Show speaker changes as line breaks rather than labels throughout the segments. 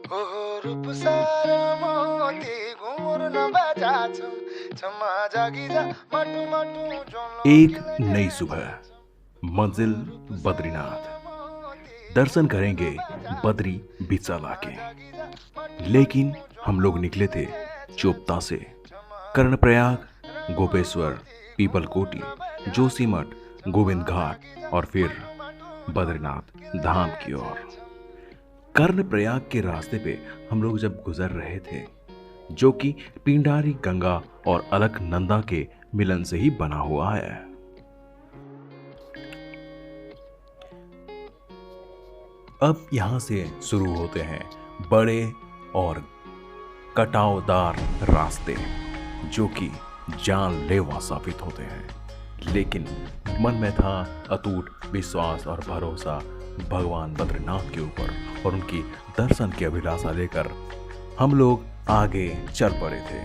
हो रूप सारा मोती घुंघरू न बजा छम छमा जागी जा मटू मटू जोलो
एक
खिले
नई सुबह, मंजिल बद्रीनाथ। दर्शन करेंगे बद्री बिसाला के। लेकिन हम लोग निकले थे चोपता से, कर्णप्रयाग, गोपेश्वर, पीपलकोटी, जोशीमठ, गोविंद घाट और फिर बद्रीनाथ धाम की ओर। कर्णप्रयाग के रास्ते पे हम लोग जब गुजर रहे थे, जो कि पिंडारी गंगा और अलकनंदा के मिलन से ही बना हुआ है। अब यहां से शुरू होते हैं बड़े और कटावदार रास्ते, जो कि जानलेवा साबित होते हैं। लेकिन मन में था अटूट विश्वास और भरोसा भगवान बद्रीनाथ के ऊपर, और उनकी दर्शन की अभिलाषा लेकर हम लोग आगे चल पड़े थे।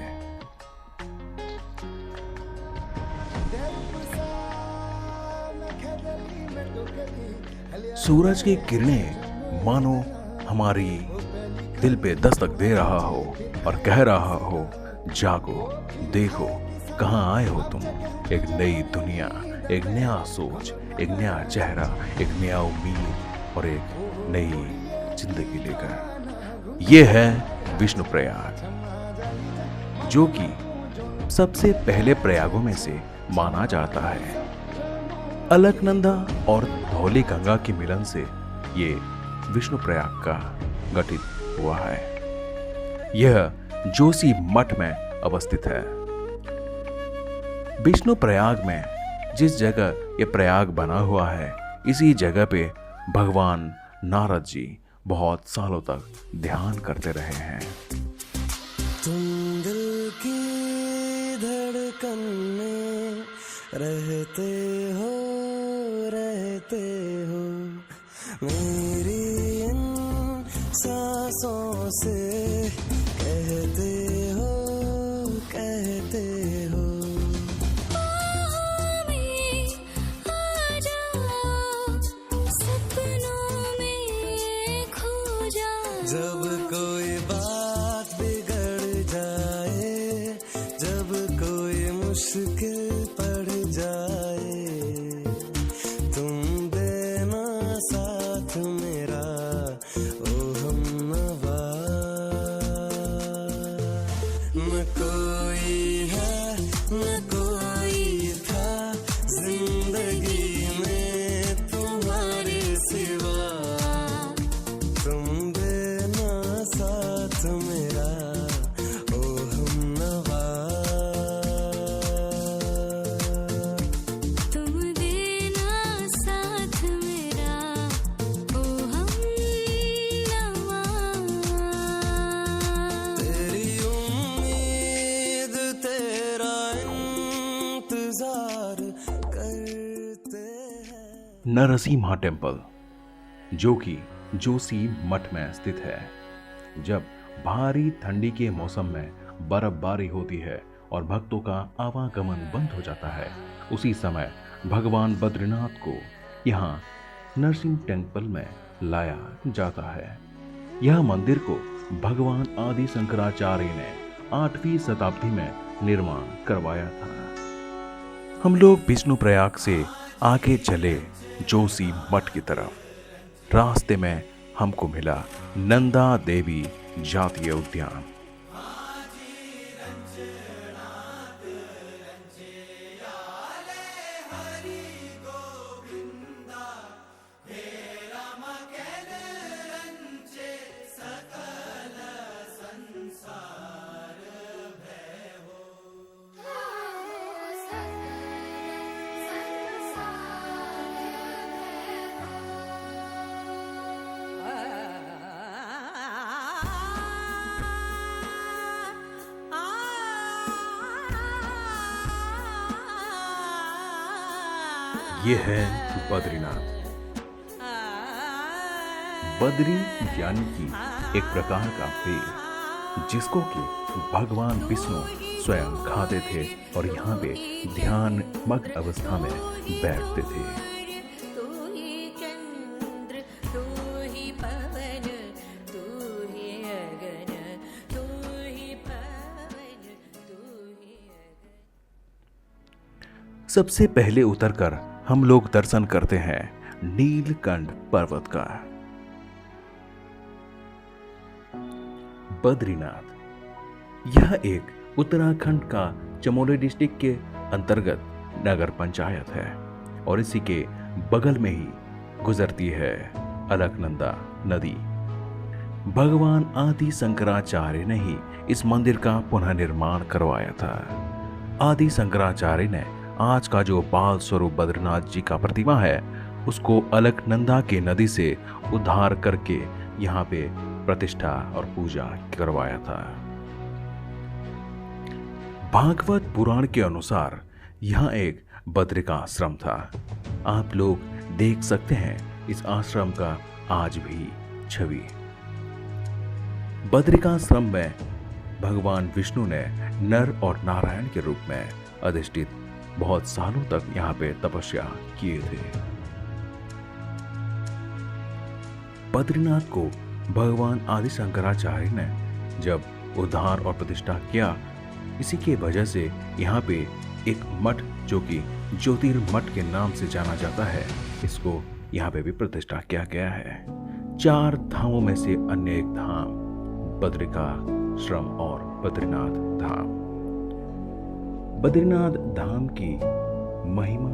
सूरज की किरणें मानो हमारी दिल पे दस्तक दे रहा हो और कह रहा हो, जागो, देखो, कहाँ आए हो तुम। एक नई दुनिया, एक नया सोच, एक नया चेहरा, एक नया उम्मीद और एक नई जिंदगी लेकर। ये है विष्णु प्रयाग, जो कि सबसे पहले प्रयागों में से माना जाता है। अलकनंदा और धौली गंगा के मिलन से ये विष्णु प्रयाग का गठित हुआ है। यह जोशी मठ में अवस्थित है। विष्णु प्रयाग में जिस जगह यह प्रयाग बना हुआ है, इसी जगह पे भगवान नारद जी बहुत सालों तक ध्यान करते रहे हैं।
तुम दिल की धड़कन में रहते हो मेरी इन सांसों से कहते हो जब कोई बात बिगड़ जाए, जब कोई मुश्किल पड़ जाए, तुम देना साथ मेरा ओ हमनवा। न कोई है न कोई था जिंदगी में तुम्हारे सिवा, तुम साथ मेरा ओ हमनवा। तुम देना साथ मेरा ओ हमनवा। तेरी उम्मीद तेरा इंतजार करते हैं।
नरसिम्हा टेम्पल, जो कि जोशी मठ में स्थित है। जब भारी ठंडी के मौसम में बर्फबारी होती है और भक्तों का आवागमन बंद हो जाता है, उसी समय भगवान बद्रीनाथ को यहाँ नरसिंह टेम्पल में लाया जाता है। यह मंदिर को भगवान आदि शंकराचार्य ने 8वीं शताब्दी में निर्माण करवाया था। हम लोग विष्णु प्रयाग से आगे चले जोशी मठ की तरफ। रास्ते में हमको मिला नंदा देवी जातीय उद्यान। ये है बद्रीनाथ। बद्री यानी कि एक प्रकार का पेड़, जिसको कि भगवान विष्णु स्वयं खाते थे और यहाँ पे ध्यान मग्न अवस्था में बैठते थे। सबसे पहले उतरकर हम लोग दर्शन करते हैं नीलकंठ पर्वत का। बद्रीनाथ यह एक उत्तराखंड का चमोली डिस्ट्रिक्ट के अंतर्गत नगर पंचायत है और इसी के बगल में ही गुजरती है अलकनंदा नदी। भगवान आदि शंकराचार्य ने ही इस मंदिर का पुनः निर्माण करवाया था। आदि शंकराचार्य ने आज का जो बाल स्वरूप बद्रीनाथ जी का प्रतिमा है उसको अलकनंदा की नदी से उद्धार करके यहाँ पे प्रतिष्ठा और पूजा करवाया था। भागवत पुराण के अनुसार यहाँ एक बद्रिकाश्रम था। आप लोग देख सकते हैं इस आश्रम का आज भी छवि। बद्रिकाश्रम में भगवान विष्णु ने नर और नारायण के रूप में अधिष्ठित बहुत सालों तक यहाँ पे तपस्या किए थे। बद्रीनाथ को भगवान आदि शंकराचार्य ने जब उद्धार और प्रतिष्ठा किया, इसी के वजह से यहाँ पे एक मठ जो कि ज्योतिर्मठ के नाम से जाना जाता है, इसको यहाँ पे भी प्रतिष्ठा किया गया है। 4 धामों में से अन्य एक धाम बद्रिकाश्रम और बद्रीनाथ धाम। बद्रीनाथ धाम की महिमा।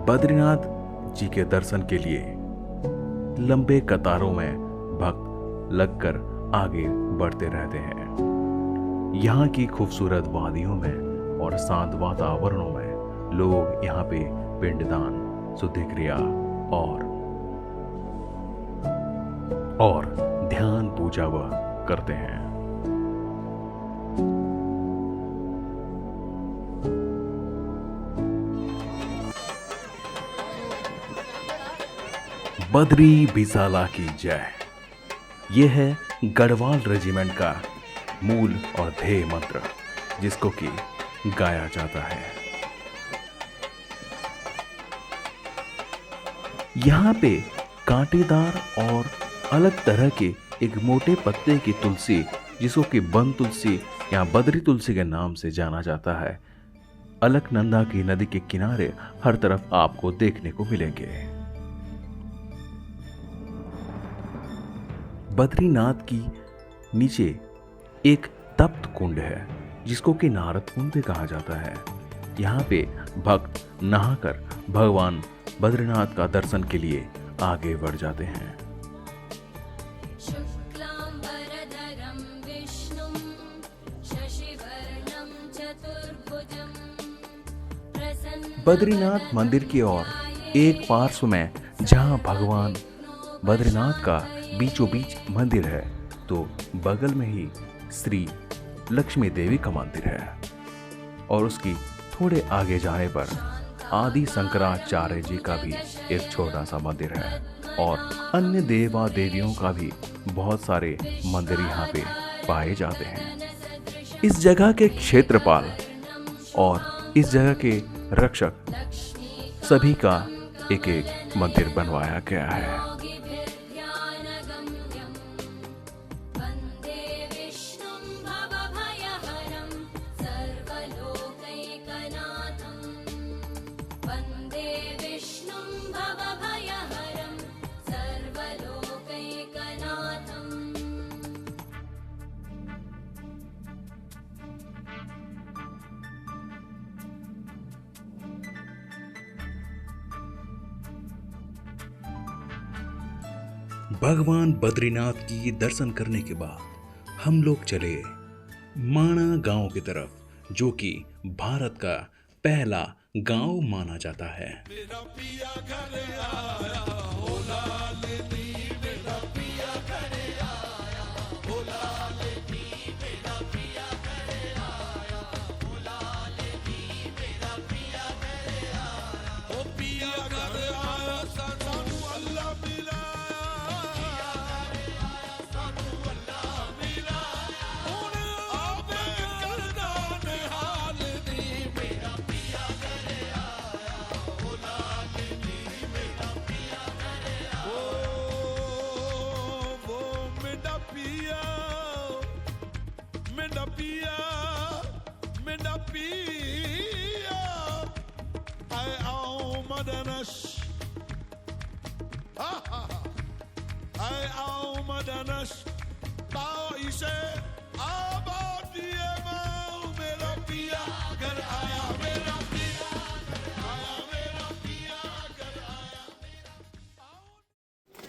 बद्रीनाथ जी के दर्शन के लिए लंबे कतारों में भक्त लगकर आगे बढ़ते रहते हैं। यहाँ की खूबसूरत वादियों में और शांत वातावरणों में लोग यहाँ पे पिंडदान, शुद्धि क्रिया और ध्यान पूजा वह करते हैं। बद्री बिसाला की जय। यह है गढ़वाल रेजिमेंट का मूल और ध्येय मंत्र, जिसको कि गाया जाता है। यहाँ पे कांटेदार और अलग तरह के एक मोटे पत्ते की तुलसी, जिसको कि वन तुलसी या बद्री तुलसी के नाम से जाना जाता है, अलकनंदा की नदी के किनारे हर तरफ आपको देखने को मिलेंगे। बद्रीनाथ की नीचे एक तप्त कुंड है, जिसको कि नारद कुंड भी कहा जाता है। यहाँ पे भक्त नहाकर भगवान बद्रीनाथ का दर्शन के लिए आगे बढ़ जाते हैं। बद्रीनाथ मंदिर की ओर एक पार्श्व में जहां भगवान बद्रीनाथ का बीचों बीच मंदिर है, तो बगल में ही श्री लक्ष्मी देवी का मंदिर है और उसकी थोड़े आगे जाने पर आदि शंकराचार्य जी का भी एक छोटा सा मंदिर है और अन्य देवा देवियों का भी बहुत सारे मंदिर यहाँ पे पाए जाते हैं। इस जगह के क्षेत्रपाल और इस जगह के रक्षक सभी का एक एक मंदिर बनवाया गया है। भगवान बद्रीनाथ की दर्शन करने के बाद हम लोग चले माणा गांव की तरफ, जो कि भारत का पहला गांव माना जाता है।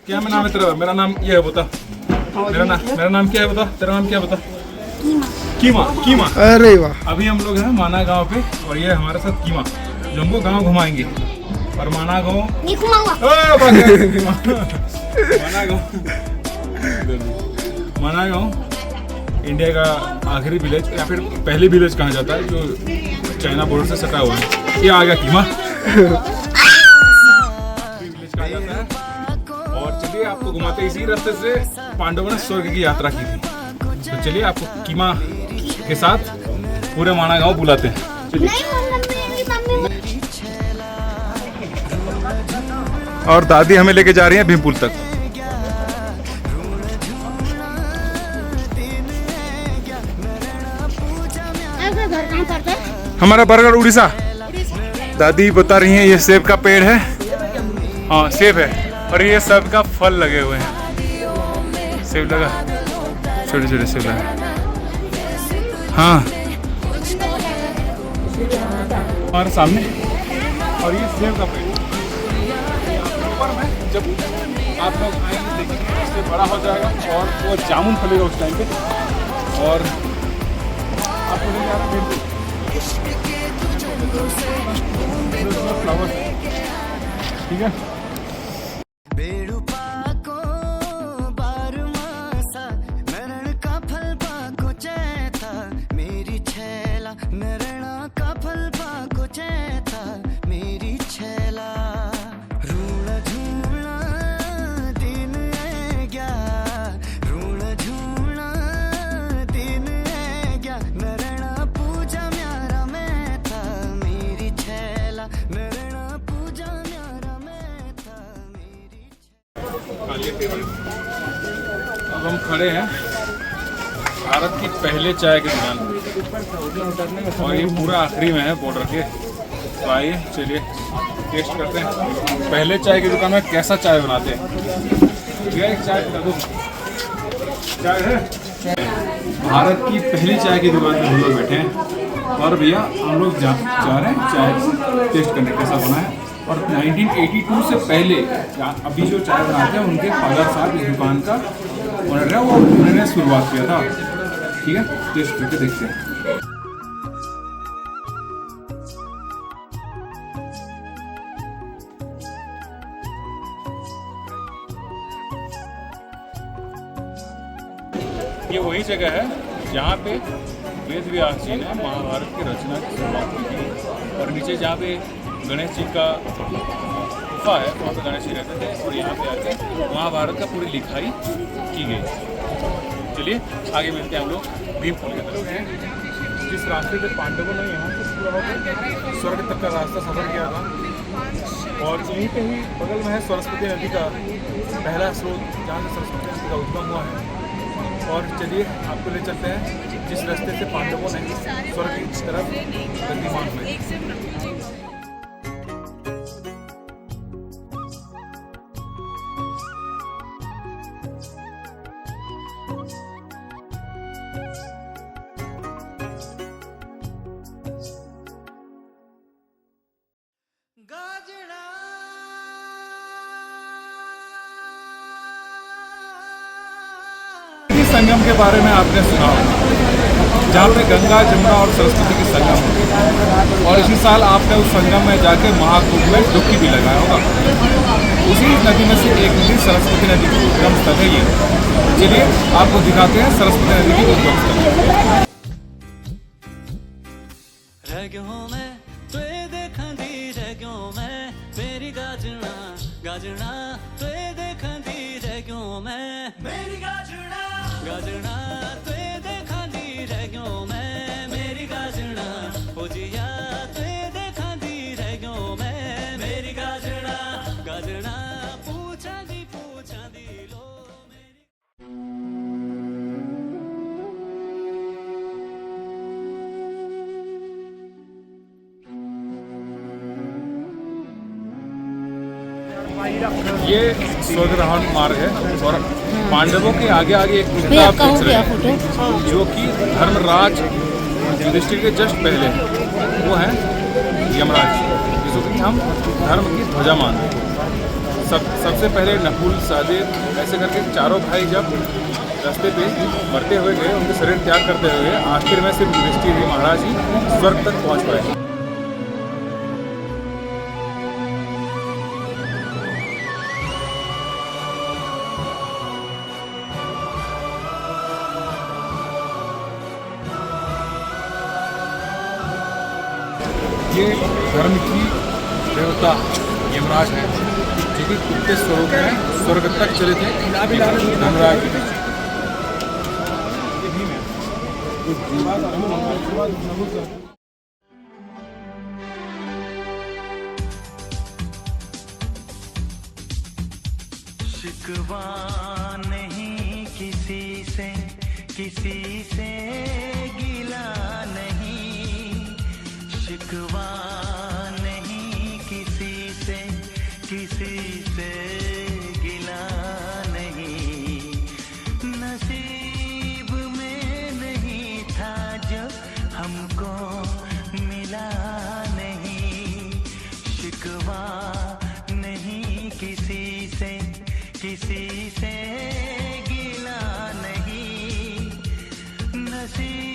क्या मैं नाम है तेरा? मेरा नाम ये है, बता। मेरा नाम क्या है, बता। तेरा नाम क्या है, बता। कीमा। कीमा।
अरे वाह।
अभी हम लोग हैं माना गांव पे और ये हमारे साथ कीमा जो हमको गांव घुमाएंगे। और माना गांव माना गांव इंडिया का आखिरी विलेज या फिर पहली विलेज कहा जाता है जो चाइना बॉर्डर से सटा हुआ है। ये आ गया कीमा विलेज कहा जाता है। और चलिए आपको घुमाते इसी रास्ते से पांडवों ने स्वर्ग की यात्रा की थी। तो चलिए आपको कीमा के साथ पूरे माना गांव बुलाते हैं। और दादी हमें लेके जा रही है भीमपुल तक। हमारा बरगढ़ उड़ीसा। दादी बता रही हैं ये सेब का पेड़ है। हाँ सेब है और ये सब का फल लगे हुए हैं। सेब लगा, छोटे छोटे सेब लगा। हाँ हमारे सामने। और ये सेब का पेड़ ऊपर में जब आप लोग आएंगे देखेंगे इससे बड़ा हो जाएगा और वो जामुन फलेगा उस टाइम पे। और आपको ले जा रहा है फ्लावर, ठीक है। अब हम खड़े हैं भारत की पहले चाय की दुकान और ये पूरा आखिरी में है बॉर्डर के। तो आइए चलिए टेस्ट करते हैं पहले चाय की दुकान में कैसा चाय बनाते हैं। भैया एक चाय पिला दो। चाय है। भारत की पहली चाय की दुकान में हम लोग बैठे हैं और भैया हम लोग जा रहे हैं चाय टेस्ट करने कैसा बना है। और 1982 से पहले अभी जो चाय बनाते हैं उनके फादर साहब इस दुकान का ओनर है, वो उन्होंने शुरुआत किया था। ठीक है टेस्ट करके देखते हैं। ये वही जगह है जहाँ पे वेद व्यास जी ने महाभारत की रचना की शुरुआत की थी। और नीचे जहाँ पे गणेश जी का गुफा है वहाँ पे गणेश जी रहते थे और यहाँ पे आके महाभारत का पूरी लिखाई की गई। चलिए आगे मिलते हैं हम लोग भीमपुल के तरफ। जिस रास्ते से पांडवों ने यहाँ से पूरा होकर स्वर्ग तक का रास्ता सफर किया था और यहीं पे ही बगल में है सरस्वती नदी का पहला स्रोत जहाँ से सरस्वती नदी का उद्गम हुआ है। और चलिए आपको ले चलते हैं जिस रास्ते से पांडवों ने स्वर्ग की तरफ गतिमान हुए। संगम के बारे में आपने सुना होगा जहाँ पे गंगा जमुना और सरस्वती की संगम है। और इसी साल आपने उस संगम में जाके महाकुंभ में डुबकी भी लगाया होगा। उसी नदी में से एक नदी सरस्वती नदी की उद्गम स्थल है ये। चलिए आपको दिखाते हैं सरस्वती नदी की उद्गम स्थल।
गाजना तुए देखा दी रह गयो मैं मेरी गाजना हो जिया तुए देखा दी रह गयो मैं मेरी गाजना गाजना पूछा दी लो
आइए ये स्वर्गराहन मार्ग है और पांडवों के आगे आगे एक
भैया
वृंदावन
आपका हो
देख
गया
रहे हैं,
फोटो।
जो कि धर्मराज युधिष्ठिर के जस्ट पहले है। वो है यमराज, जिसको कि हम धर्म की ध्वजा मानते हैं। सबसे पहले नकुल सहदेव ऐसे करके चारों भाई जब रास्ते पे मरते हुए गए, उनके शरीर त्याग करते हुए आखिर में सिर्फ युधिष्ठिर जी महाराज ही स्वर्ग तक पहुंच पाए। ये धर्म की देवता यमराज है, जो कि कुत्ते स्वरूप में स्वर्ग तक चले थे धर्मराज जी।
शिकवा नहीं किसी से, किसी से गिला नहीं, शिकवा नहीं किसी से, किसी से गिला नहीं, नसीब में नहीं था जो हमको मिला नहीं, शिकवा नहीं किसी से, किसी से गिला नहीं, नसीब